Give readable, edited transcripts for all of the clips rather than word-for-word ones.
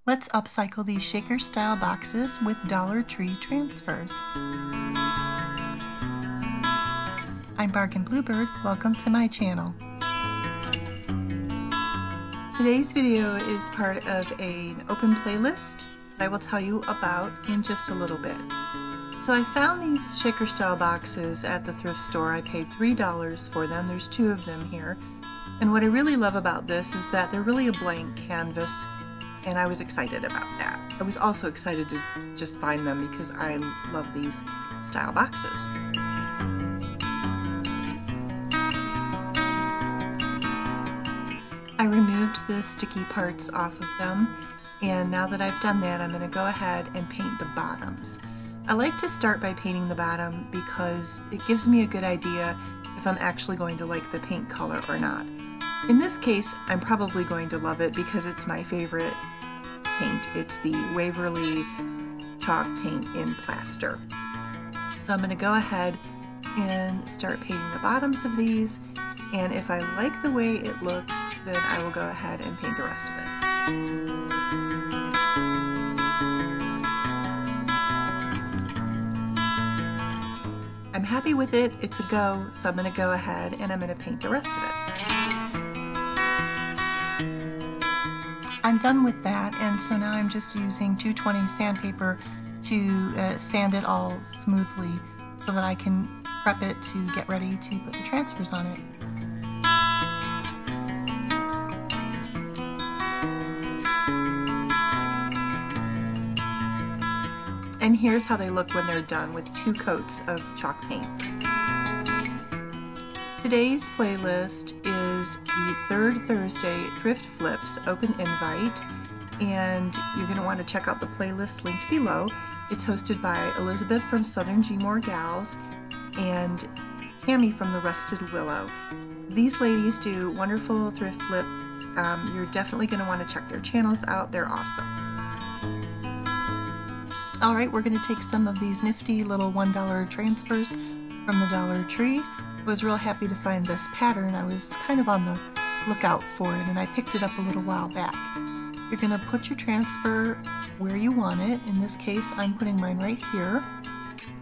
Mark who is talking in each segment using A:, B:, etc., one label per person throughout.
A: Let's upcycle these shaker style boxes with Dollar Tree transfers. I'm Bargain Bluebird. Welcome to my channel. Today's video is part of an open playlist that I will tell you about in just a little bit. So I found these shaker style boxes at the thrift store. I paid $3 for them. There's 2 of them here. And what I really love about this is that they're really a blank canvas, and I was excited about that. I was also excited to just find them because I love these style boxes. I removed the sticky parts off of them, and now that I've done that, I'm going to go ahead and paint the bottoms. I like to start by painting the bottom because it gives me a good idea if I'm actually going to like the paint color or not. In this case, I'm probably going to love it because it's my favorite paint. It's the Waverly chalk paint in plaster. So I'm going to go ahead and start painting the bottoms of these, and if I like the way it looks, then I will go ahead and paint the rest of it. I'm happy with it, it's a go, so I'm going to go ahead and I'm going to paint the rest of it. I'm done with that, and so now I'm just using 220 sandpaper to sand it all smoothly so that I can prep it to get ready to put the transfers on it. And here's how they look when they're done with 2 coats of chalk paint. Today's playlist is the 3rd Thursday Thrift Flips Open Invite, and you're going to want to check out the playlist linked below. It's hosted by Elizabeth from Southern Gmore Gals and Tammie from the Rusted Willow. These ladies do wonderful thrift flips. You're definitely going to want to check their channels out. They're awesome. Alright, we're going to take some of these nifty little $1 transfers from the Dollar Tree. I was real happy to find this pattern. I was kind of on the lookout for it, and I picked it up a little while back. You're going to put your transfer where you want it. In this case, I'm putting mine right here.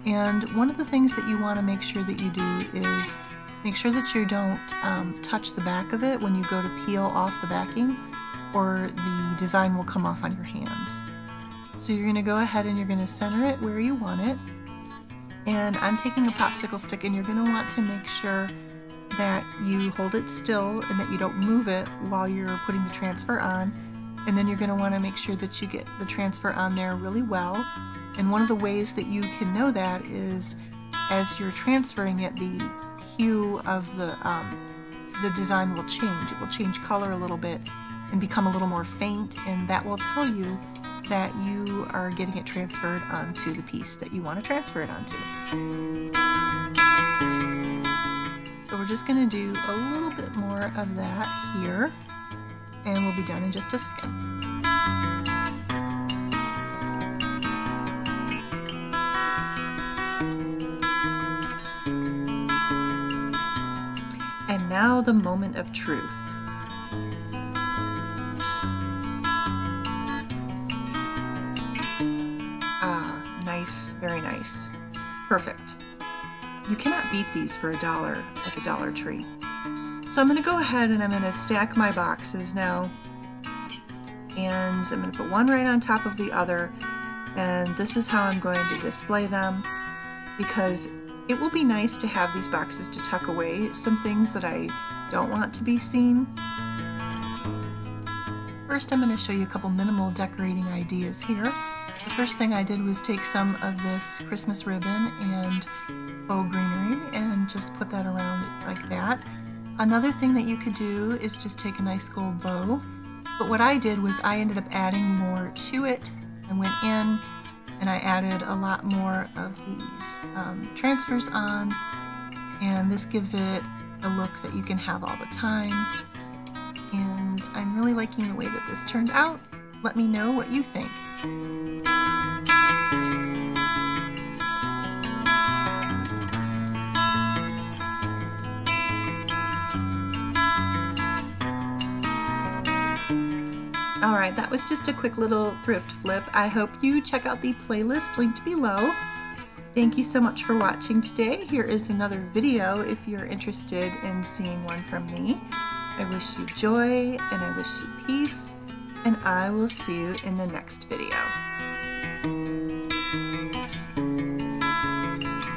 A: And one of the things that you want to make sure that you do is make sure that you don't touch the back of it when you go to peel off the backing, or the design will come off on your hands. So you're going to go ahead and you're going to center it where you want it. And I'm taking a popsicle stick, and you're going to want to make sure that you hold it still and that you don't move it while you're putting the transfer on. And then you're going to want to make sure that you get the transfer on there really well. And one of the ways that you can know that is as you're transferring it, the hue of the design will change. It will change color a little bit and become a little more faint, and that will tell you that you are getting it transferred onto the piece that you want to transfer it onto. So we're just going to do a little bit more of that here, and we'll be done in just a second. And now the moment of truth. Nice, very nice. Perfect. You cannot beat these for $1 at the Dollar Tree. So I'm going to go ahead and I'm going to stack my boxes now. And I'm going to put one right on top of the other. And this is how I'm going to display them, because it will be nice to have these boxes to tuck away some things that I don't want to be seen. First, I'm going to show you a couple minimal decorating ideas here. The first thing I did was take some of this Christmas ribbon and faux greenery and just put that around like that. Another thing that you could do is just take a nice gold bow. But what I did was I ended up adding more to it. I went in and I added a lot more of these transfers on, and this gives it a look that you can have all the time. And I'm really liking the way that this turned out. Let me know what you think. Alright, that was just a quick little thrift flip. I hope you check out the playlist linked below. Thank you so much for watching today. Here is another video if you're interested in seeing one from me. I wish you joy and I wish you peace, and I will see you in the next video.